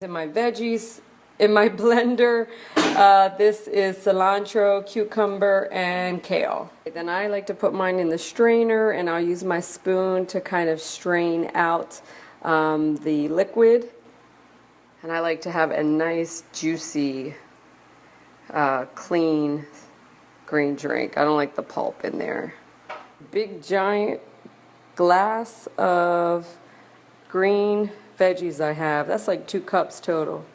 In my veggies in my blender, this is cilantro, cucumber, and kale. Then I like to put mine in the strainer, and I'll use my spoon to kind of strain out the liquid. And I like to have a nice, juicy, clean green drink. I don't like the pulp in there. Big giant glass of green veggies I have. That's like 2 cups total.